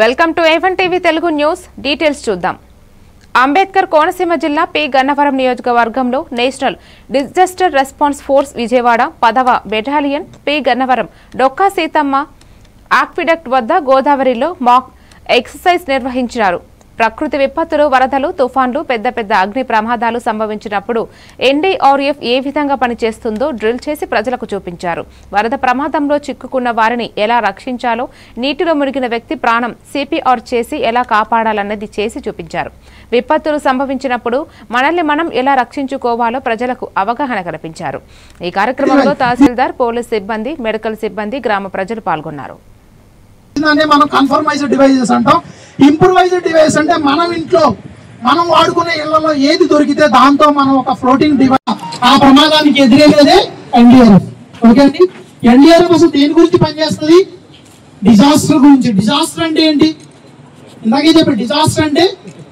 Welcome to A1 TV Telugu news details చూద్దాం. అంబేద్కర్ కోనసీమ జిల్లా P Gannavaram నియోజకవర్గంలో national disaster response force Vijayawada 10వ బెటాలియన్ పి గన్నవరం డొక్కా సీతమ్మ ఆక్విడక్ట్ వద్ద గోదావరిలో మాక్ ఎక్సర్సైజ్ నిర్వహించారు. ప్రకృతి విపత్తులు, వరదలు, తుఫాన్లు, పెద్ద అగ్ని ప్రమాదాలు సంభవించినప్పుడు ఎన్డీఆర్ఎఫ్ ఏ విధంగా పనిచేస్తుందో డ్రిల్ చేసి ప్రజలకు చూపించారు. వరద ప్రమాదంలో చిక్కుకున్న వారిని ఎలా రక్షించాలో, నీటిలో మునిగిన వ్యక్తి ప్రాణం సిపిఆర్ చేసి ఎలా కాపాడాలన్నది చేసి చూపించారు. విపత్తులు సంభవించినప్పుడు మనల్ని మనం ఎలా రక్షించుకోవాలో ప్రజలకు అవగాహన కల్పించారు. ఈ కార్యక్రమంలో తహసీల్దార్, పోలీస్ సిబ్బంది, మెడికల్ సిబ్బంది, గ్రామ ప్రజలు పాల్గొన్నారు. మనం కన్ఫర్మైజ్డ్ డివైజెస్ అంటాం. ఇంప్రూవైజ్డ్ డివైస్ అంటే మనం ఇంట్లో మనం వాడుకునే ఇళ్లలో ఏది దొరికితే దాంతో మనం ఒక ఫ్లోటింగ్ డివైస్ ఆ ప్రమాదానికి ఎదురేదే ఎన్డీఆర్ఎఫ్. ఓకే అండి, ఎన్డీఆర్ఎఫ్ అసలు దేని గురించి పనిచేస్తుంది? డిజాస్టర్ గురించి. డిజాస్టర్ అంటే ఏంటి? ఇందాకే చెప్పి డిజాస్టర్ అంటే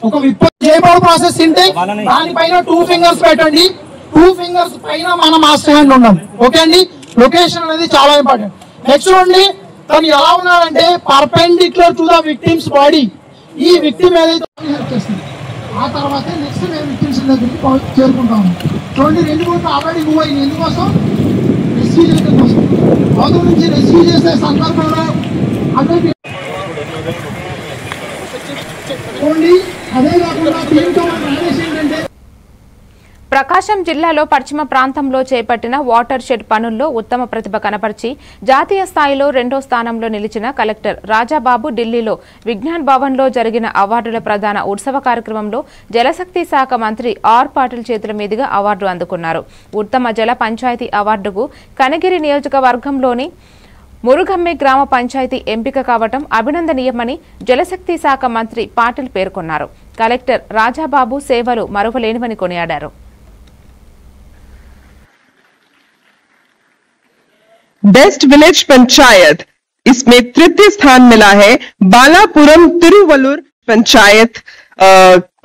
ఒక విపత్తు ప్రాసెస్ ఉంటే దానిపైన 2 ఫింగర్స్ పెట్టండి. 2 ఫింగర్స్ పైన మన మాస్టర్ హ్యాండ్ ఉండాలి. ఓకే అండి, లొకేషన్ అనేది చాలా ఇంపార్టెంట్. నెక్స్ట్ చూడండి, తను ఎలా ఉన్నాడంటే perpendicular to the victims body. ఈ విక్టిమ్ ఏదైతే హెల్ప్ చేస్తుంది ఆ తర్వాత నెక్స్ట్ మేము విక్టిమ్స్ దగ్గరికి చేరుకుంటాము. చూడండి, 2 బోట్లు ఆల్రెడీ మూవ్ అయింది. ఎందుకోసం? రెస్క్యూ చేయడం కోసం. అవతల నుంచి రెస్క్యూ చేసే సందర్భంలో అదే చూడండి. అదే కాకుండా దీంతో ఆదేశం ఏంటంటే ప్రకాశం జిల్లాలో పశ్చిమ ప్రాంతంలో చేపట్టిన వాటర్ షెడ్ పనుల్లో ఉత్తమ ప్రతిభ కనపరిచి జాతీయ స్థాయిలో 2వ స్థానంలో నిలిచిన కలెక్టర్ రాజాబాబు ఢిల్లీలో విజ్ఞాన్ భవన్లో జరిగిన అవార్డుల ప్రదాన ఉత్సవ కార్యక్రమంలో జలశక్తి శాఖ మంత్రి ఆర్ పాటిల్ చేతుల మీదుగా అవార్డు అందుకున్నారు. ఉత్తమ జల పంచాయతీ అవార్డుకు కనగిరి నియోజకవర్గంలోని మురుగమ్మి గ్రామ పంచాయతీ ఎంపిక కావటం అభినందనీయమని జలశక్తి శాఖ మంత్రి పాటిల్ పేర్కొన్నారు. కలెక్టర్ రాజాబాబు సేవలు మరువలేనివని కొనియాడారు. बेस्ट विलेज पंचायत, इसमें तृतीय स्थान मिला है Balapuram Tiruvallur panchayat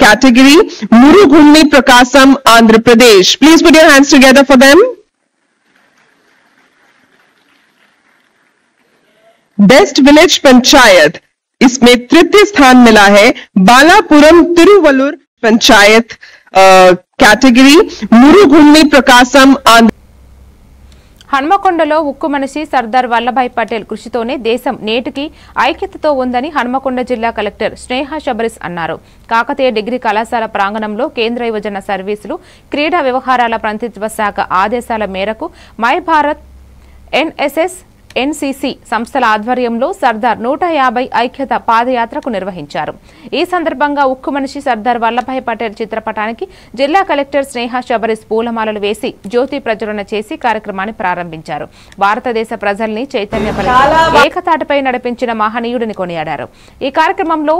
category, Murugummi Prakasam Andhra Pradesh. Please put your hands together for them. Best village panchayat, इसमें तृतीय स्थान मिला है बालापुरम तिरुवल्लुर पंचायत कैटेगरी, मुरुगुम्मी प्रकाशम आंध्र. హన్మకొండలో ఉక్కు మనిషి సర్దార్ వల్లభాయ్ పటేల్ కృషితోనే దేశం నేటికి ఐక్యతతో ఉందని హన్మకొండ జిల్లా కలెక్టర్ స్నేహ శబరిస్ అన్నారు. కాకతీయ డిగ్రీ కళాశాల ప్రాంగణంలో కేంద్ర యువజన సర్వీసులు, క్రీడా వ్యవహారాల మంత్రిత్వ శాఖ ఆదేశాల మేరకు మై భారత్, ఎన్ఎస్ఎస్, ఎన్సీసీ సంస్థల ఆధ్వర్యంలో సర్దార్ 150 ఐక్యత పాదయాత్రకు నిర్వహించారు. ఈ సందర్భంగా ఉక్కు మనిషి సర్దార్ వల్లభాయ్ పటేల్ చిత్రపటానికి జిల్లా కలెక్టర్ స్నేహ శబరిస్ పూలమాలలు వేసి జ్యోతి ప్రజ్వలన చేసి కార్యక్రమాన్ని ప్రారంభించారు. భారతదేశ ప్రజల్ని చైతన్యపరిచి ఏకతాటిపై నడిపించిన మహనీయుడిని కొనియాడారు. ఈ కార్యక్రమంలో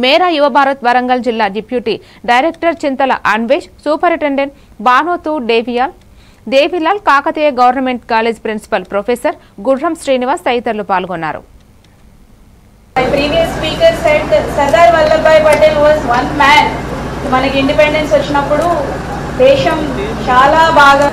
మేరా యువ భారత్ వరంగల్ జిల్లా deputy director Chintala Anvesh, superintendent Banoth Devilal, Kakatiya government college principal professor Gurram Srinivas తదితరులు పాల్గొన్నారు. Previous speaker said Sardar Vallabhbhai Patel was one man. మనకి ఇండిపెండెన్స్ వచ్చినప్పుడు దేశం చాలా బాగా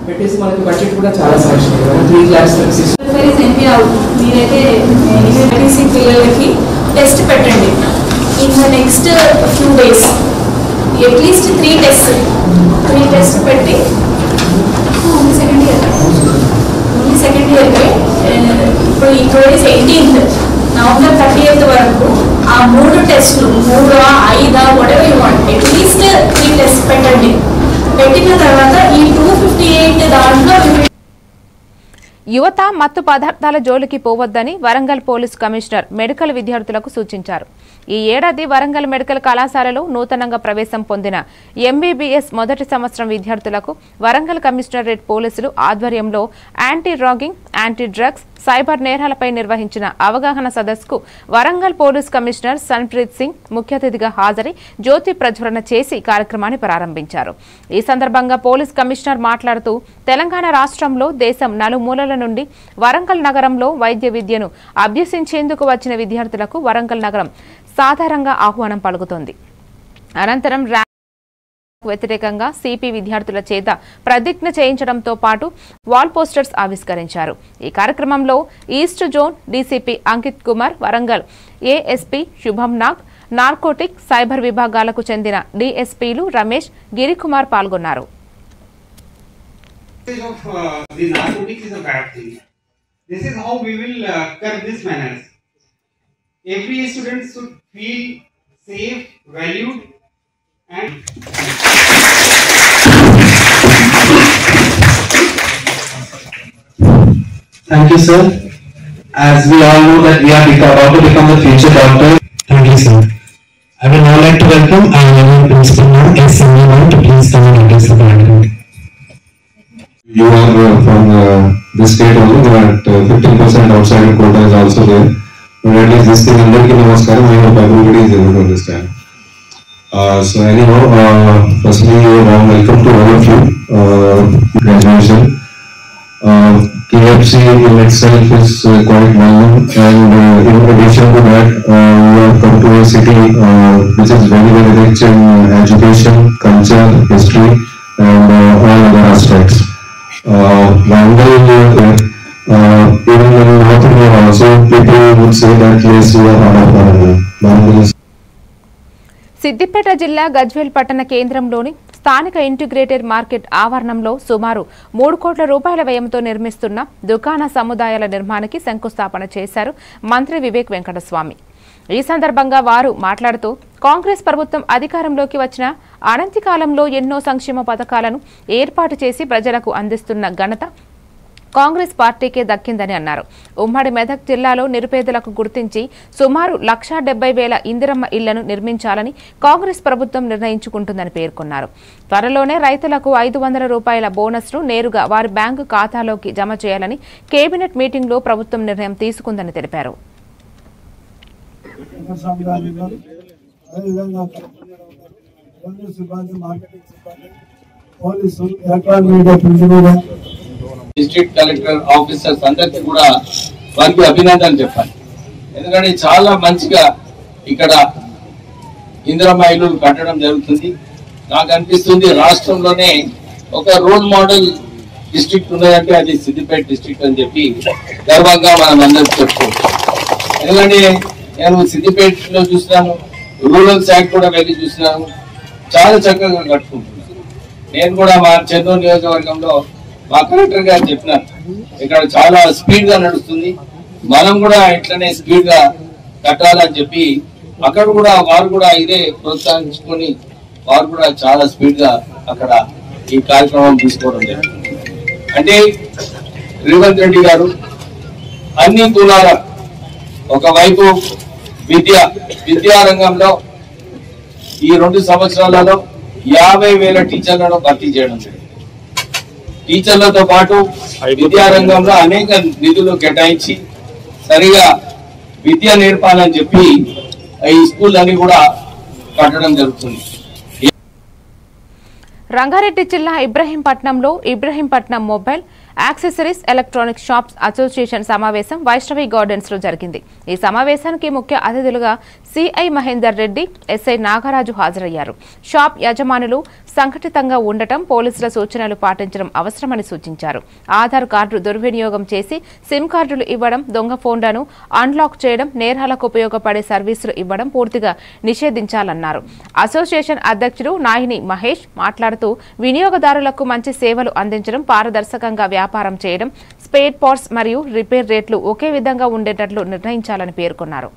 పెట్టేసి మనకి బడ్జెట్ కూడా చాలా సాక్ష్యం 3 lakhs మీరైతే పిల్లలకి టెస్ట్ పెట్టండి. In the next few days at least 3 test పెట్టి సెకండ్ ఇయర్కి ఇప్పుడు ఈ 18th నవంబర్ 30th వరకు ఆ 3 టెస్టులు 3 5 whatever you want at least 3 test పెట్టండి. పెట్టిన తర్వాత ఈ 258 దాంట్లో యువత మత్తు పదార్థాల జోలికి పోవద్దని వరంగల్ పోలీస్ కమిషనర్ మెడికల్ విద్యార్థులకు సూచించారు. ఈ ఏడాది వరంగల్ మెడికల్ కళాశాలలో నూతనంగా ప్రవేశం పొందిన ఎంబీబీఎస్ మొదటి సంవత్సరం విద్యార్థులకు వరంగల్ కమిషనరేట్ పోలీసులు ఆధ్వర్యంలో anti ragging, anti drugs, cyber నేరాలపై నిర్వహించిన అవగాహన సదస్సుకు వరంగల్ పోలీస్ కమిషనర్ సన్ప్రీత్ సింగ్ ముఖ్య అతిథిగా హాజరై జ్యోతి ప్రజ్వలన చేసి కార్యక్రమాన్ని ప్రారంభించారు. ఈ సందర్భంగా పోలీస్ కమిషనర్ మాట్లాడుతూ తెలంగాణ రాష్ట్రంలో దేశం నలుమూలల నుండి వరంగల్ నగరంలో వైద్య విద్యను అభ్యసించేందుకు వచ్చిన విద్యార్థులకు వరంగల్ నగరం సాధారణంగా ఆహ్వానం పలుకుతోంది. అనంతరం వ్యతిరేకంగా సిపి విద్యార్థుల చేత ప్రతిజ్ఞ చేయించడంతో పాటు వాల్ పోస్టర్స్ ఆవిష్కరించారు. ఈ కార్యక్రమంలో east zone DCP Ankit Kumar, Warangal ASP శుభం నాగ్, నార్కోటిక్ సైబర్ విభాగాలకు చెందిన డీఎస్పీలు రమేష్, గిరికుమార్ పాల్గొన్నారు. Every student should feel safe, valued, and thank you, sir. As we all know that we are about to become the future doctor. Thank you, sir. I would now like to welcome our principal, SME1, to please come and address the parliament. You are from this state only, but 15% outside quota is also there. But at least this thing under ki namaskaram, I hope everybody is able to understand. So anyhow, firstly, warm welcome to all of you. Graduation. KFC in itself is quite known, and in addition to that, we have come to a city which is very, very rich in education, culture, history, and all other aspects. Even in North India also, people would say that yes, we are out of Warangal. Siddipet జిల్లా గజ్వేల్ పట్టణ కేంద్రంలోని స్థానిక integrated market ఆవరణంలో సుమారు 3 కోట్ల రూపాయల వ్యయంతో నిర్మిస్తున్న దుకాణ సముదాయాల నిర్మాణానికి శంకుస్థాపన చేశారు మంత్రి వివేక్ వెంకటస్వామి. ఈ సందర్భంగా వారు మాట్లాడుతూ కాంగ్రెస్ ప్రభుత్వం అధికారంలోకి వచ్చిన అనంతి కాలంలో ఎన్నో సంక్షేమ పథకాలను ఏర్పాటు చేసి ప్రజలకు అందిస్తున్న ఘనత కాంగ్రెస్ పార్టీకే దక్కిందని అన్నారు. ఉమ్మడి మెదక్ జిల్లాలో నిరుపేదలకు గుర్తించి సుమారు 1,70,000 ఇందిరమ్మ ఇళ్లను నిర్మించాలని కాంగ్రెస్ ప్రభుత్వం నిర్ణయించుకుంటుందని పేర్కొన్నారు. త్వరలోనే రైతులకు 500 రూపాయల బోనస్ను నేరుగా వారి బ్యాంకు ఖాతాలోకి జమ చేయాలని కేబినెట్ మీటింగ్లో ప్రభుత్వం నిర్ణయం తీసుకుందని తెలిపారు. డిస్ట్రిక్ట్ కలెక్టర్ ఆఫీసర్స్ అందరికీ కూడా వారికి అభినందనలు చెప్పాలి. ఎందుకంటే చాలా మంచిగా ఇక్కడ ఇందిరమ్మ ఇల్లు కట్టడం జరుగుతుంది. నాకు అనిపిస్తుంది రాష్ట్రంలోనే ఒక రోల్ మోడల్ డిస్ట్రిక్ట్ ఉన్నదంటే అది సిద్దిపేట డిస్ట్రిక్ట్ అని చెప్పి గర్వంగా మనం అందరికి చెప్పుకోవచ్చు. ఎందుకంటే నేను సిద్దిపేటలో చూసినాను, రూరల్ సైడ్ కూడా వెళ్ళి చూసినాను, చాలా చక్కగా కట్టుకుంటున్నాను. నేను కూడా మా చెన్నూరు నియోజకవర్గంలో మా కలెక్టర్ గారు చెప్పినారు, ఇక్కడ చాలా స్పీడ్ గా నడుస్తుంది, మనం కూడా ఇట్లనే స్పీడ్ గా కట్టాలని చెప్పి అక్కడ కూడా వారు కూడా ఇదే ప్రోత్సహించుకొని వారు కూడా చాలా స్పీడ్ గా అక్కడ ఈ కార్యక్రమం తీసుకోవడం జరిగింది. అంటే రేవంత్ రెడ్డి గారు అన్ని కులాల ఒకవైపు విద్యా రంగంలో ఈ 2 సంవత్సరాలలో 50,000 టీచర్లను భర్తీ చేయడం జరిగింది. టీచర్లతో పాటు విద్యారంగంలో అనేక నిధులు కేటాయించి సరిగా విద్య నేర్పాలని చెప్పి ఈ స్కూల్ అన్ని కూడా కట్టడం జరుగుతుంది. రంగారెడ్డి జిల్లా ఇబ్రహీంపట్నంలో Ibrahimpatnam mobile accessories electronic shops association సమావేశం వైష్ణవి గార్డెన్స్ లో జరిగింది. ఈ సమావేశానికి ముఖ్య అతిథులుగా సిఐ మహేందర్ రెడ్డి, ఎస్ఐ నాగరాజు హాజరయ్యారు. షాప్ యజమానులు సంఘటితంగా ఉండటం, పోలీసుల సూచనలు పాటించడం అవసరమని సూచించారు. ఆధార్ కార్డు దుర్వినియోగం చేసి సిమ్ కార్డులు ఇవ్వడం, దొంగ ఫోన్లను అన్లాక్ చేయడం, నేరాలకు ఉపయోగపడే సర్వీసులు ఇవ్వడం పూర్తిగా నిషేధించాలన్నారు. అసోసియేషన్ అధ్యక్షుడు నాయిని మహేష్ మాట్లాడుతూ వినియోగదారులకు మంచి సేవలు అందించడం, పారదర్శకంగా వ్యాపారం చేయడం, స్పేర్ పార్ట్స్ మరియు రిపేర్ రేట్లు ఒకే విధంగా ఉండేటట్లు నిర్ణయించాలని పేర్కొన్నారు.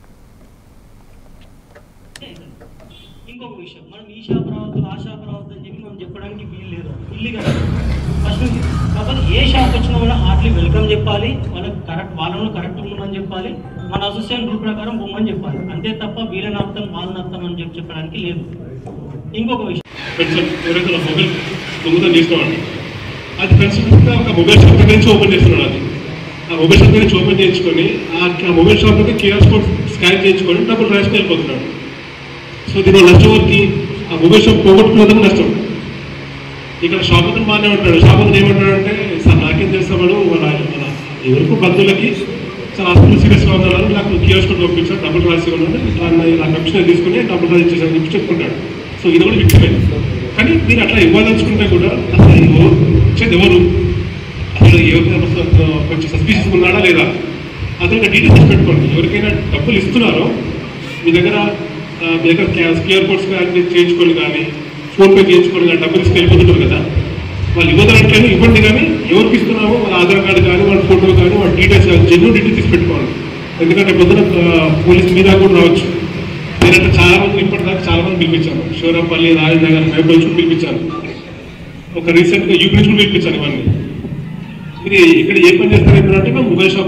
ఇంకొక విషయం, మనం ఈ షాప్ రావద్దు ఆ షాప్ రావద్దు అని చెప్పి మనం చెప్పడానికి వీలు లేదు, ఇల్లీగల్ ఫస్ట్ నుంచి. కాబట్టి ఏ షాప్ వచ్చినా కూడా హార్ట్లీ వెల్కమ్ చెప్పాలి, వాళ్ళను కరెక్ట్ ఉండమని చెప్పాలి, మన అసోసియేషన్ రూల్ ప్రకారం బొమ్మని చెప్పాలి, అంతే తప్ప వీళ్ళని అర్థం వాళ్ళని అర్థం అని చెప్పడానికి లేదు. ఇంకొక విషయం, మొబైల్ దొంగతనం చేసుకోవాలి, అది ఫ్రెండ్స్గా ఒక మొబైల్ షాప్ దగ్గర నుంచి ఓపెన్ చేస్తున్నాడు. అది ఆ మొబైల్ షాప్ దగ్గర నుంచి ఓపెన్ చేయించుకొని ఆ మొబైల్ షాప్ దగ్గర క్యూఆర్ కోడ్ స్కాన్ చేయించుకొని డబ్బులు రాసుకొని వెళ్ళిపోతున్నాడు. సో దీనివల్ల నష్టం వరకు ఆ మొబైల్ షాప్ పోగొట్టుకున్నందుకు నష్టం. ఇక్కడ షాప్ అతను బాగానే ఉంటాడు, షాప్ అతను ఏమంటాడంటే సార్ నాకేం చేస్తాడు, వాళ్ళ ఎవరికి బంధువులకి చాలా హాస్పిటల్ సీరియస్గా ఉన్నారు, నాకు కియోస్క్ పంపించాడు, డబ్బులు రాసి ఉన్నాడు, ఇట్లా నా కమిషన్ తీసుకుని డబ్బులు రాసి ఇచ్చేసాను చెప్పి చెప్పుకుంటాడు. సో ఇది కూడా విక్టిమే. కానీ మీరు అట్లా ఇవ్వాలనుకుంటే కూడా అసలు ఇచ్చేది ఎవరు, అసలు కొంచెం సస్పీషియస్ ఉన్నాడా లేదా అతనికి డీటెయిల్స్ పెట్టుకోండి. ఎవరికైనా డబ్బులు ఇస్తున్నారో మీ దగ్గర క్యూఆర్ కోడ్స్ కానీ చేయించుకొని కానీ ఫోన్పే చేయించుకొని కానీ డబ్బులు తీసుకెళ్ళిపోతుంటారు కదా, వాళ్ళు ఇవ్వదనట్లేదు ఇవ్వండి, కానీ ఎవరికి ఇస్తున్నామో వాళ్ళ ఆధార్ కార్డు కానీ వాళ్ళ ఫోటో కానీ వాళ్ళ డీటెయిల్స్ కానీ జెన్యూన్ డీటెయిల్స్ తీసి పెట్టుకోవాలి. ఎందుకంటే పొద్దున పోలీసు మీద కూడా రావచ్చు. నేనంటే చాలా మంది ఇప్పటిదాకా చాలా మంది పిలిపించాను, శివరాంపల్లి, రాజనగర్, మైబల్ నుంచి పిలిపించాను, ఒక రీసెంట్గా యూపీ నుంచి కూడా పిలిపించాను. ఇవన్నీ మీరు ఇక్కడ ఏ పని చేస్తారంటే మేము మొబైల్ షాప్.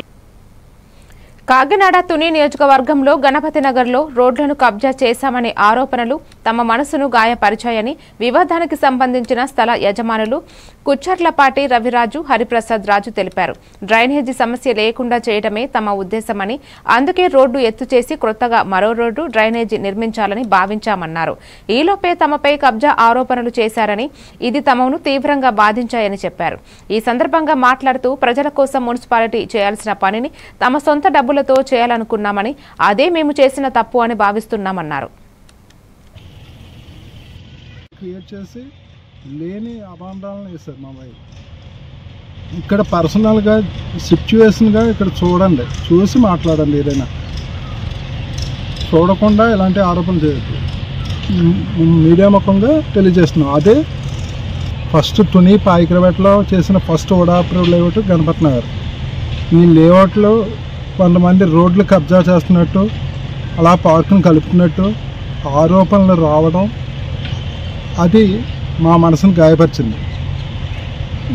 కాకినాడ తుని నియోజకవర్గంలో గణపతి నగర్లో రోడ్లను కబ్జా చేశామనే ఆరోపణలు తమ మనసును గాయపరిచాయని వివాదానికి సంబంధించిన స్థల యజమానులు కుచ్చర్లపాటి రవిరాజు, హరిప్రసాద్ రాజు తెలిపారు. డ్రైనేజీ సమస్య లేకుండా చేయడమే తమ ఉద్దేశమని, అందుకే రోడ్డు ఎత్తు చేసి కొత్తగా మరో రోడ్డు, డ్రైనేజీ నిర్మించాలని భావించామన్నారు. ఈలోపే తమపై కబ్జా ఆరోపణలు చేశారని, ఇది తమను తీవ్రంగా బాధించాయని చెప్పారు. ఈ సందర్భంగా మాట్లాడుతూ ప్రజల కోసం మున్సిపాలిటీ చేయాల్సిన పనిని తమ సొంత డబ్బులతో చేయాలనుకున్నామని, అదే మేము చేసిన తప్పు అని భావిస్తున్నామన్నారు. క్రియేట్ చేసి లేని అభాండాలను వేశారు మా వైపు. ఇక్కడ పర్సనల్గా సిచ్యువేషన్గా ఇక్కడ చూడండి, చూసి మాట్లాడండి. ఏదైనా చూడకుండా ఇలాంటి ఆరోపణలు చేయొద్దు. మీడియా ముఖంగా తెలియజేస్తున్నాం. అదే ఫస్ట్ తుని పాయికరపేటలో చేసిన ఫస్ట్ ఓడాపురం లేఅవుట్ గణపతి నగర్. ఈ లేఅవుట్లో కొంతమంది రోడ్లు కబ్జా చేస్తున్నట్టు, అలా పార్కును కలుపుతున్నట్టు ఆరోపణలు రావడం, అది మా మనసును గాయపరిచింది.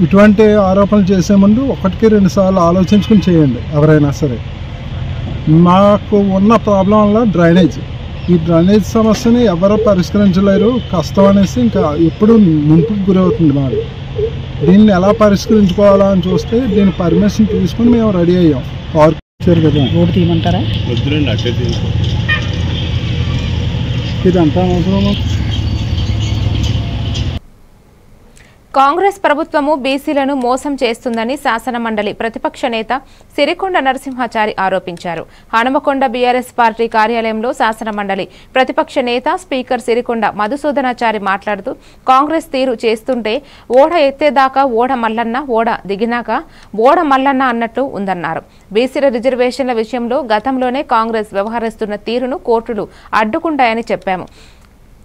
ఇటువంటి ఆరోపణలు చేసే ముందు ఒకటికి 2 సార్లు ఆలోచించుకుని చేయండి ఎవరైనా సరే. మాకు ఉన్న ప్రాబ్లం వల్ల డ్రైనేజ్, ఈ డ్రైనేజ్ సమస్యని ఎవరో పరిష్కరించలేరు, కష్టం అనేసి ఇంకా ఎప్పుడు ముంపుకు గురవుతుంది మాది. దీన్ని ఎలా పరిష్కరించుకోవాలా అని చూస్తే దీని పర్మిషన్ తీసుకుని మేము రెడీ అయ్యాం. పార్క్ వచ్చారు కదా, రోడ్డు తీయమంటారా? ఇదంతా అవసరం. కాంగ్రెస్ ప్రభుత్వము బీసీలను మోసం చేస్తుందని శాసనమండలి ప్రతిపక్ష నేత సిరికొండ నరసింహాచారి ఆరోపించారు. హనుమకొండ బీఆర్ఎస్ పార్టీ కార్యాలయంలో శాసనమండలి ప్రతిపక్ష నేత స్పీకర్ సిరికొండ మధుసూదనాచారి మాట్లాడుతూ, కాంగ్రెస్ తీరు చేస్తుంటే ఓడ ఎత్తేదాకా ఓడ మల్లన్న, ఓడ దిగినాక ఓడ మల్లన్న అన్నట్లు ఉందన్నారు. బీసీల రిజర్వేషన్ల విషయంలో గతంలోనే కాంగ్రెస్ వ్యవహరిస్తున్న తీరును కోర్టులు అడ్డుకుంటాయని చెప్పాము,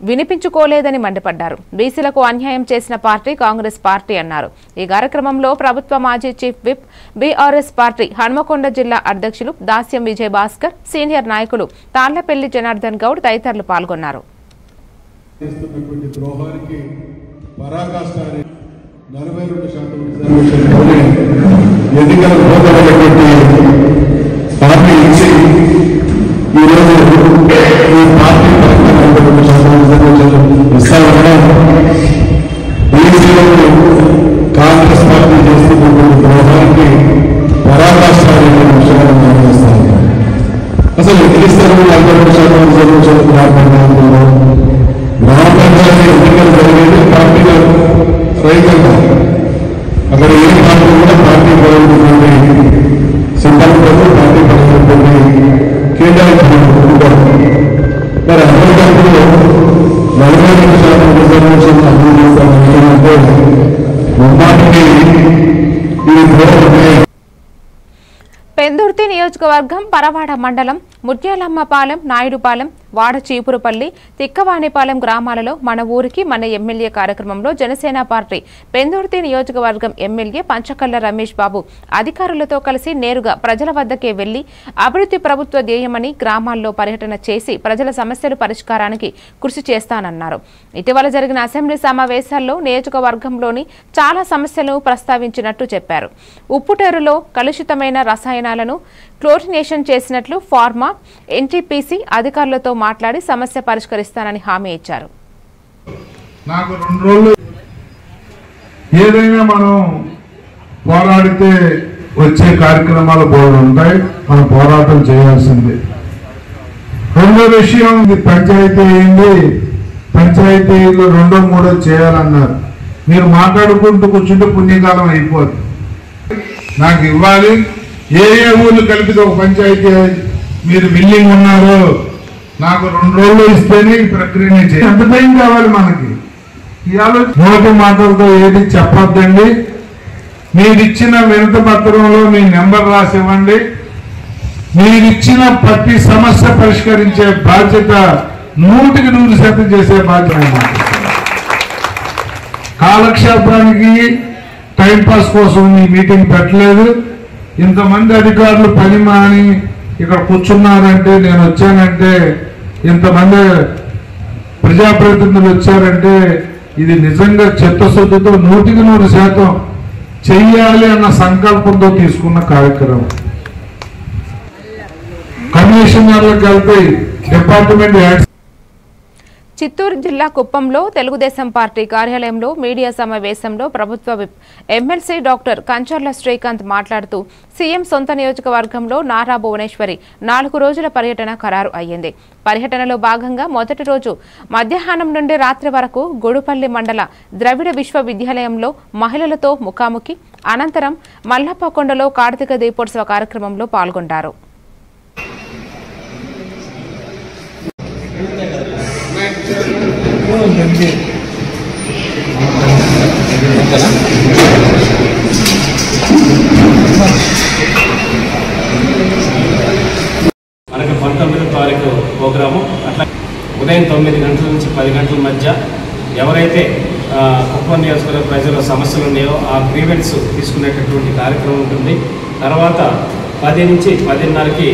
వినిపించుకోలేదని మండిపడ్డారు. బీసీలకు అన్యాయం చేసిన పార్టీ కాంగ్రెస్ పార్టీ అన్నారు. ఈ కార్యక్రమంలో ప్రభుత్వ మాజీ chief whip, BRS party Hanumakonda జిల్లా అధ్యక్షులు దాస్యం విజయ్ భాస్కర్, సీనియర్ నాయకులు తాళ్లపల్లి జనార్దన్ గౌడ్ తదితరులు పాల్గొన్నారు. కాంగ్రెస్ పార్టీ చేస్తున్నటువంటి ద్రోహానికి పరాకాష్టాలు అసలు ఎన్నిస్తారు. 40% రిజర్వేషన్ గ్రామ పంచాయతీ ఎన్నికలు జరిగేది పార్టీలో రైతులు. అక్కడ ఏ పార్టీ కూడా పార్టీ పడుతున్నటువంటి సిద్ధాంతంలో పార్టీ పడుతున్నటువంటి కేటాయించుకుంటారు. మరి అమలులో 42% రిజర్వేషన్ అమలు చేస్తామంటే ముమ్మాటికి ఇది ద్రోహమే. పెందుర్తి నియోజకవర్గం పరవాడ మండలం ముత్యాలమ్మపాలెం, నాయుడుపాలెం, వాడ చీపురుపల్లి, తిక్కవాణిపాలెం గ్రామాలలో మన ఊరికి మన ఎమ్మెల్యే కార్యక్రమంలో జనసేన పార్టీ పెందుర్తి నియోజకవర్గం ఎమ్మెల్యే పంచకల్ల రమేష్ బాబు అధికారులతో కలిసి నేరుగా ప్రజల వద్దకే వెళ్లి అభివృద్ధి ప్రభుత్వ ధ్యేయమని గ్రామాల్లో పర్యటన చేసి ప్రజల సమస్యల పరిష్కారానికి కృషి చేస్తానన్నారు. ఇటీవల జరిగిన అసెంబ్లీ సమావేశాల్లో నియోజకవర్గంలోని చాలా సమస్యలను ప్రస్తావించినట్టు చెప్పారు. ఉప్పుటేరులో కలుషితమైన రసాయనాలను క్లోరినేషన్ చేసినట్లు ఫార్మా, ఎన్టీపీసీ అధికారులతో మాట్లాడి సమస్య పరిష్కరిస్తానని హామీ ఇచ్చారు. నాకు 2 రోజులు ఏదైనా మనం పోరాడితే వచ్చే కార్యక్రమాలు బోర్డు ఉంటాయి, మనం పోరాటం చేయాల్సిందే. రెండో విషయం, ఇది పంచాయతీ అయింది, పంచాయతీలో 2, 3 చేయాలన్నారు. మీరు మాట్లాడుకుంటూ కూర్చుంటే పుణ్యకాలం అయిపోద్ది. నాకు ఇవ్వాలి, ఏ ఊళ్ళు కలిపితే ఒక పంచాయతీ మీరు బిల్డింగ్ ఉన్నారు, నాకు 2 రోజులు ఇస్తేనే ఈ ప్రక్రియని చేయాలి. ఎంత టైం కావాలి మనకి? ఇవాళ నోటి మాటలతో ఏది చెప్పొద్దండి. మీరిచ్చిన వినతి పత్రంలో మీ నెంబర్ రాసి ఇవ్వండి. మీరిచ్చిన ప్రతి సమస్య పరిష్కరించే బాధ్యత 100% చేసే బాధ్యత. కాలక్షేపానికి టైంపాస్ కోసం ఈ మీటింగ్ పెట్టలేదు. ఇంతమంది అధికారులు పని మాని ఇక్కడ కూర్చున్నారంటే, నేను వచ్చానంటే, ఇంతమంది ప్రజాప్రతినిధులు వచ్చారంటే ఇది నిజంగా చిత్తశుద్ధితో 100% చెయ్యాలి అన్న సంకల్పంతో తీసుకున్న కార్యక్రమం. కమిషనర్లకు కలిపి డిపార్ట్మెంట్ యాడ్స్. చిత్తూరు జిల్లా కుప్పంలో తెలుగుదేశం పార్టీ కార్యాలయంలో మీడియా సమావేశంలో ప్రభుత్వ whip MLC doctor Kancharla Srikanth మాట్లాడుతూ సీఎం సొంత నియోజకవర్గంలో నారా భువనేశ్వరి 4 రోజుల పర్యటన ఖరారు అయ్యింది. పర్యటనలో భాగంగా మొదటి రోజు మధ్యాహ్నం నుండి రాత్రి వరకు గొడుపల్లి మండల ద్రవిడ విశ్వవిద్యాలయంలో మహిళలతో ముఖాముఖి, అనంతరం మల్లప్పకొండలో కార్తీక దీపోత్సవ కార్యక్రమంలో పాల్గొన్నారు. మనకి 19వ తారీఖు ప్రోగ్రాము. అట్లా ఉదయం 9 గంటల నుంచి 10 గంటల మధ్య ఎవరైతే కుప్పం నియోజకవర్గ ప్రజల సమస్యలు ఉన్నాయో ఆ గ్రీవెన్స్ తీసుకునేటటువంటి కార్యక్రమం ఉంటుంది. తర్వాత 10 నుంచి 10:30కి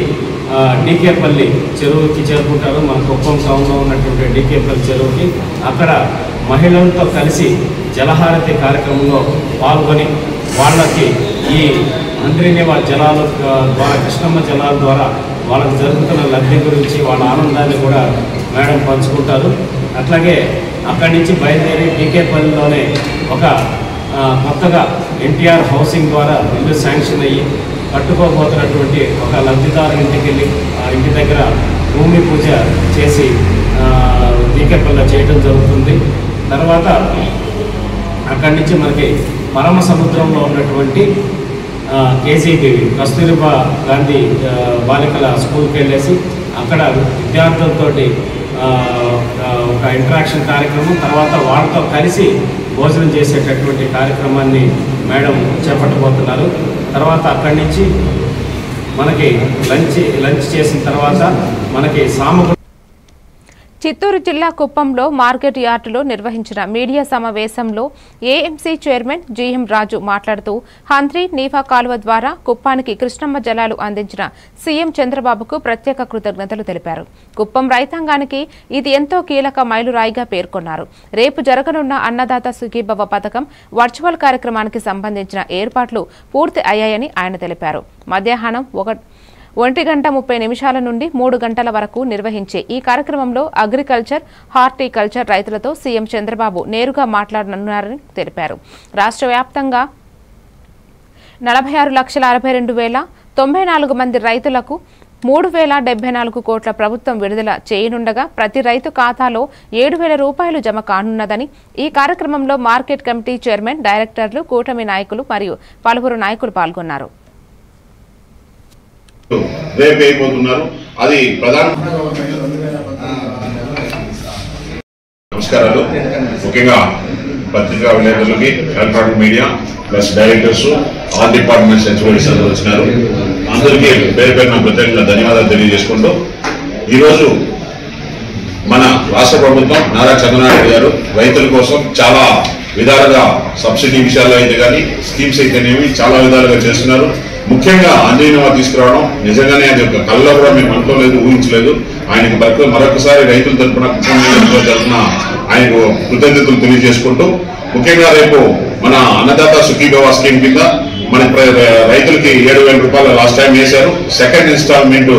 డీకేపల్లి చెరువుకి చేరుకుంటారు. మన కుప్పం టౌన్లో ఉన్నటువంటి డీకేపల్లి చెరువుకి. అక్కడ మహిళలతో కలిసి జలహారతి కార్యక్రమంలో పాల్గొని వాళ్ళకి ఈ మంత్రినివా జలాల ద్వారా, కృష్ణమ్మ జలాల ద్వారా వాళ్ళకు జరుగుతున్న లబ్ధి గురించి వాళ్ళ ఆనందాన్ని కూడా మేడం పంచుకుంటారు. అట్లాగే అక్కడి నుంచి బయలుదేరి డీకేపల్లిలోనే ఒక కొత్తగా ఎన్టీఆర్ హౌసింగ్ ద్వారా ఇల్లు శాంక్షన్ అయ్యి కట్టుకోబోతున్నటువంటి ఒక లబ్ధిదారు ఇంటికి వెళ్ళి ఆ ఇంటి దగ్గర భూమి పూజ చేసి డీకేపల్లిలో చేయడం జరుగుతుంది. తర్వాత అక్కడి నుంచి మనకి పరమ సముద్రంలో ఉన్నటువంటి కేజీబీవి కస్తూరిబా గాంధీ బాలికల స్కూల్కి వెళ్ళేసి అక్కడ విద్యార్థులతో ఒక ఇంటరాక్షన్ కార్యక్రమం, తర్వాత వాళ్ళతో కలిసి భోజనం చేసేటటువంటి కార్యక్రమాన్ని మేడం చేపట్టబోతున్నారు. తర్వాత అక్కడి నుంచి మనకి లంచ్ చేసిన తర్వాత మనకి చిత్తూరు జిల్లా కుప్పంలో మార్కెట్ యార్డులో నిర్వహించిన మీడియా సమావేశంలో ఏఎంసీ చైర్మన్ జీఎం రాజు మాట్లాడుతూ హంద్రీ నీఫా కాలువ ద్వారా కుప్పానికి కృష్ణమ్మ జలాలు అందించిన సీఎం చంద్రబాబుకు ప్రత్యేక కృతజ్ఞతలు తెలిపారు. కుప్పం రైతాంగానికి ఇది ఎంతో కీలక మైలురాయిగా పేర్కొన్నారు. రేపు జరగనున్న అన్నదాత సుఖీభవ పథకం వర్చువల్ కార్యక్రమానికి సంబంధించిన ఏర్పాట్లు పూర్తి అయ్యాయని ఆయన తెలిపారు. మధ్యాహ్నం 1:30 నుండి 3 గంటల వరకు నిర్వహించే ఈ కార్యక్రమంలో అగ్రికల్చర్, హార్టికల్చర్ రైతులతో సీఎం చంద్రబాబు నేరుగా మాట్లాడనున్నారని తెలిపారు. రాష్ట్ర వ్యాప్తంగా 46,62,094 మంది రైతులకు 3,074 కోట్ల ప్రభుత్వం విడుదల చేయనుండగా ప్రతి రైతు ఖాతాలో 7,000 రూపాయలు జమ కానున్నదని ఈ కార్యక్రమంలో మార్కెట్ కమిటీ చైర్మన్, డైరెక్టర్లు, కూటమి నాయకులు మరియు పలువురు నాయకులు పాల్గొన్నారు. రేపు అయిపోతున్నారు. అది ప్రధాన నమస్కారాలు. ముఖ్యంగా పత్రికా విలేకరులకి, electronic media plus directors, all departments HODs అందరూ వచ్చినారు. అందరికీ పేరు పేరున ప్రత్యేకంగా ధన్యవాదాలు తెలియజేసుకుంటూ ఈరోజు మన రాష్ట్ర ప్రభుత్వం నారా చంద్రబాబు గారు రైతుల కోసం చాలా విధాలుగా సబ్సిడీ విషయాల్లో అయితే కానీ స్కీమ్స్ అయితేనేమి చాలా విధాలుగా చేస్తున్నారు. ముఖ్యంగా అంజనీవా తీసుకురావడం నిజంగానే అది ఒక కళ్ళలో కూడా మేము అనుకోలేదు, ఊహించలేదు. ఆయనకు మరొకసారి రైతుల తరఫున ఆయనకు కృతజ్ఞతలు తెలియజేసుకుంటూ ముఖ్యంగా రేపు మన అన్నదాత సుఖీభవ స్కీమ్ కింద మన రైతులకి 7,000 రూపాయలు లాస్ట్ టైం వేశారు. సెకండ్ ఇన్స్టాల్మెంట్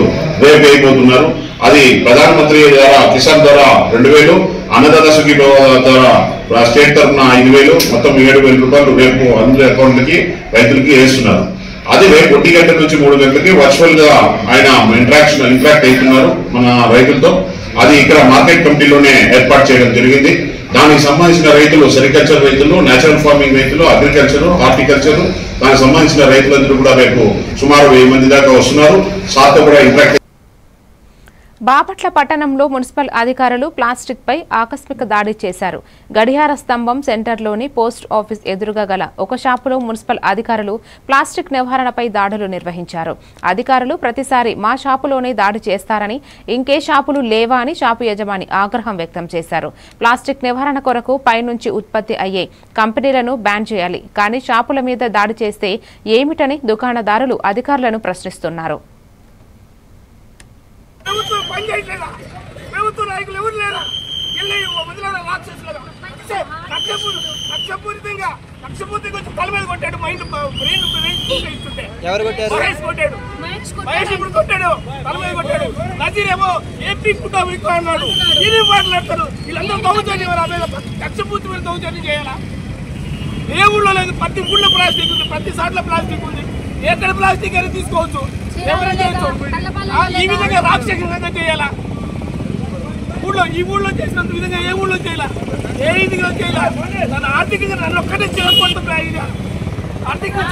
రేపు అయిపోతున్నారు. అది ప్రధానమంత్రి ద్వారా కిసాన్ ద్వారా 2,000, అన్నదాత సుఖీభవ ద్వారా స్టేట్ తరఫున 5,000, మొత్తం 7,000 రూపాయలు రేపు అందరి అకౌంట్లకి రైతులకి వేస్తున్నారు. అది రేపు 1 గంట నుంచి 3 గంటలకి వర్చువల్ గా ఆయన ఇంటరాక్ట్ అవుతున్నారు మన రైతులతో. అది ఇక్కడ మార్కెట్ కమిటీలోనే ఏర్పాటు చేయడం జరిగింది. దానికి సంబంధించిన రైతులు సెరికల్చర్ రైతులు, నేచురల్ ఫార్మింగ్ రైతులు, అగ్రికల్చర్, హార్టికల్చర్ దానికి సంబంధించిన రైతులందరూ కూడా రేపు సుమారు 1000 మంది దాకా వస్తున్నారు. సార్తో కూడా ఇంట్రాక్ట్. బాపట్ల పట్టణంలో మున్సిపల్ అధికారులు ప్లాస్టిక్ పై ఆకస్మిక దాడి చేశారు. గడియార స్తంభం సెంటర్లోని పోస్ట్ ఆఫీస్ ఎదురుగా గల ఒక షాపులో మున్సిపల్ అధికారులు ప్లాస్టిక్ నివారణపై దాడులు నిర్వహించారు. అధికారులు ప్రతిసారి మా షాపులోనే దాడి చేస్తారని, ఇంకే షాపులు లేవా అని షాపు యజమాని ఆగ్రహం వ్యక్తం చేశారు. ప్లాస్టిక్ నివారణ కొరకు పైనుంచి ఉత్పత్తి అయ్యే కంపెనీలను బ్యాన్ చేయాలి, కానీ షాపుల మీద దాడి చేస్తే ఏమిటని దుకాణదారులు అధికారులను ప్రశ్నిస్తున్నారు. ప్రభుత్వ నాయకులు ఎవరు లేరా? వదిలేరా రాక్షసులుగా లక్షపూర్తిగా వచ్చి తల మీద కొట్టాడు. మైండ్ ఇస్తుంటే ఎవరు కొట్టారు? మహేష్ ఇప్పుడు కొట్టాడు, తల మీద కొట్టాడు. నజీర్ ఏమో ఏపీ కుటుంబం ఎక్కువ అన్నాడు. ఇది మాట్లాడతారు. వీళ్ళందరూ దౌర్జన్యం లక్షపూర్తి మీద దౌర్జన్యం చేయాలా? ఏ ఊళ్ళో లేదు. ప్రతి ఊళ్ళో ప్లాస్టిక్ ఉంది, ప్రతి సార్లో ప్లాస్టిక్ ఉంది. ఎక్కడ ప్లాస్టిక్ అయినా తీసుకోవచ్చు. ఈ విధంగా రాక్షసంగా చేయాలా? ఈ ఊళ్ళో చేసినంత విధంగా ఏ ఊళ్ళో చేయాలా? ఏ ఇదిగా చేయాలా? నన్ను ఆర్థికంగా నన్ను ఒక్కటే చేయకపోతున్నా. ఆర్థికంగా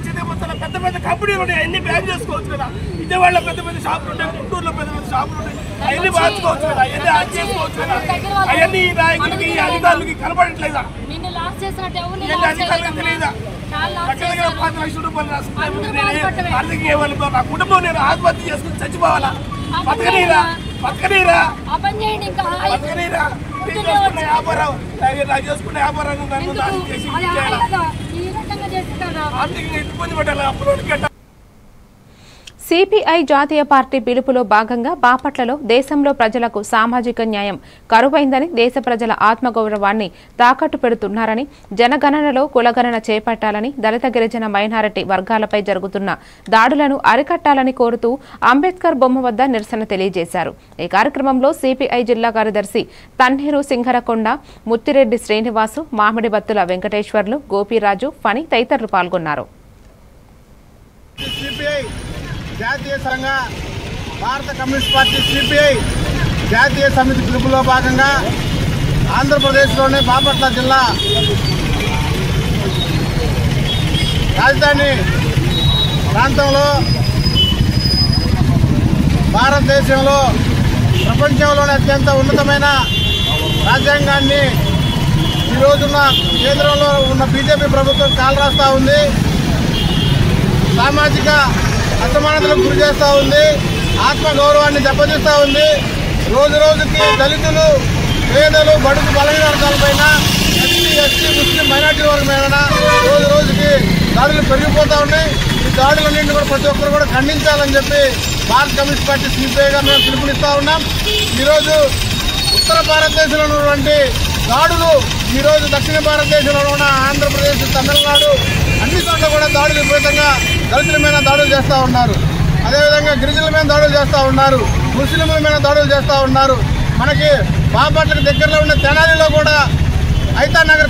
చిన్నపోతున్నా. పెద్ద పెద్ద కంపెనీలు ఉన్నాయి, అన్ని బ్యాన్ చేసుకోవచ్చు కదా. విజయవాడలో పెద్ద పెద్ద షాపులు ఉంటాయి, గుంటూరులో పెద్ద పెద్ద షాపులు ఉంటాయి. అవన్నీ మార్చుకోవచ్చు కదా, అవన్నీ ఆన్ చేసుకోవచ్చు కదా. అవన్నీ ఈ నాయకులకి అధికారులకి కనపడట్లేదా? అధికారులకు తెలియదా? దగ్గర 10 లక్షల రూపాయలు రాసుకుంటే ఆర్థిక ఇవ్వాలి. నా కుటుంబం నేను ఆత్మహత్య చేసుకుని చచ్చిపోవాలా? బతకనీరా వ్యాపారం నాకు చేసుకునే వ్యాపారం ఆర్థికంగా ఇబ్బంది పెట్టాలి. అప్పుడు సిపిఐ జాతీయ పార్టీ పిలుపులో భాగంగా బాపట్లలో దేశంలో ప్రజలకు సామాజిక న్యాయం కరువైందని, దేశ ప్రజల ఆత్మగౌరవాన్ని తాకట్టు పెడుతున్నారని, జనగణనలో కులగణన చేపట్టాలని, దళిత గిరిజన మైనారిటీ వర్గాలపై జరుగుతున్న దాడులను అరికట్టాలని కోరుతూ అంబేద్కర్ బొమ్మ వద్ద నిరసన తెలియజేశారు. ఈ కార్యక్రమంలో సిపిఐ జిల్లా కార్యదర్శి తన్నీరు సింగరకొండ, ముత్తిరెడ్డి శ్రీనివాసు, మామిడి బత్తుల వెంకటేశ్వర్లు, గోపీరాజు, ఫణి తదితరులు పాల్గొన్నారు. జాతీయ సంఘ భారత కమ్యూనిస్ట్ పార్టీ సిపిఐ జాతీయ సమితి పిలుపులో భాగంగా ఆంధ్రప్రదేశ్లోని బాపట్ల జిల్లా రాజధాని ప్రాంతంలో భారతదేశంలో ప్రపంచంలోనే అత్యంత ఉన్నతమైన రాజ్యాంగాన్ని ఈ రోజున్న కేంద్రంలో ఉన్న బీజేపీ ప్రభుత్వం కాలరాస్తా ఉంది. సామాజిక అసమానతలకు గురి చేస్తూ ఉంది. ఆత్మగౌరవాన్ని దెబ్బతీస్తూ ఉంది. రోజు రోజుకి దళితులు, పేదలు, బడుగు బలహీన వర్గాలపైన, ఎస్సీ ముస్లిం మైనార్టీ వర్గం మీద రోజు రోజుకి దాడులు పెరిగిపోతూ ఉన్నాయి. ఈ దాడులన్నింటినీ కూడా ప్రతి ఒక్కరు కూడా ఖండించాలని చెప్పి భారత కమ్యూనిస్ట్ పార్టీ సిపిఐగా మేము పిలుపునిస్తూ ఉన్నాం. ఈరోజు ఉత్తర భారతదేశంలో ఉన్నటువంటి దాడులు ఈరోజు దక్షిణ భారతదేశంలో ఉన్న ఆంధ్రప్రదేశ్, తమిళనాడు అన్ని చోట్ల కూడా దాడులు విపరీతంగా దళితుల మీద దాడులు చేస్తూ ఉన్నారు. అదేవిధంగా గిరిజనుల మీద దాడులు చేస్తూ ఉన్నారు. ముస్లింల మీద దాడులు చేస్తూ ఉన్నారు. మనకి బాపట్లకు దగ్గరలో ఉన్న తెనాలిలో కూడా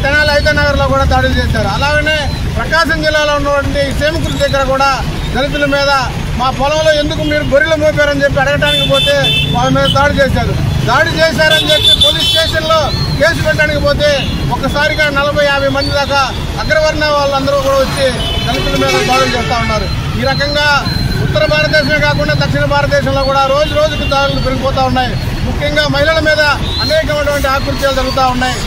తెనాలి ఐతానగర్లో కూడా దాడులు చేశారు. అలాగనే ప్రకాశం జిల్లాలో ఉన్నటువంటి సేమకుర్తి దగ్గర కూడా దళితుల మీద మా పొలంలో ఎందుకు మీరు గొర్రెలు మోపారని చెప్పి అడగడానికి పోతే వాళ్ళ మీద దాడి చేశారు. దాడి చేశారని చెప్పి పోలీస్ స్టేషన్లో కేసు పెట్టడానికి పోతే ఒక్కసారిగా 40-50 మంది దాకా అగ్రవర్ణ వాళ్ళందరూ కూడా వచ్చి దళితుల మీద దాడులు చేస్తూ ఉన్నారు. ఈ రకంగా ఉత్తర భారతదేశమే కాకుండా దక్షిణ భారతదేశంలో కూడా రోజు రోజుకు దాడులు పెరిగిపోతూ ఉన్నాయి. ముఖ్యంగా మహిళల మీద అనేకమైనటువంటి ఆకృత్యాలు జరుగుతూ ఉన్నాయి.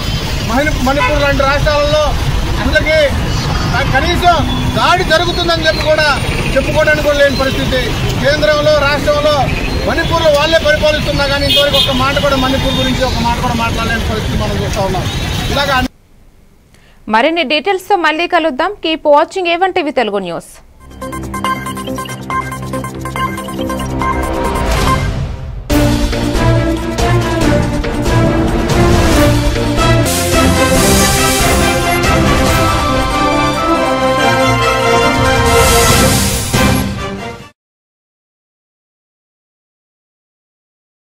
మణిపూర్ లాంటి రాష్ట్రాలలో అందరికీ కనీసం దాడి జరుగుతుందని చెప్పి కూడా చెప్పుకోవడానికి కూడా లేని పరిస్థితి. కేంద్రంలో, రాష్ట్రంలో మణిపూర్లో వాళ్ళే పరిపాలిస్తున్నా కానీ ఇంతవరకు ఒక మాట కూడా మణిపూర్ గురించి ఒక మాట కూడా మాట్లాడలేని పరిస్థితి మనం చూస్తూ ఉన్నాం. ఇలాగా మరిన్ని డీటెయిల్స్ తో మళ్ళీ కలుద్దాం. Keep watching A1 TV Telugu news.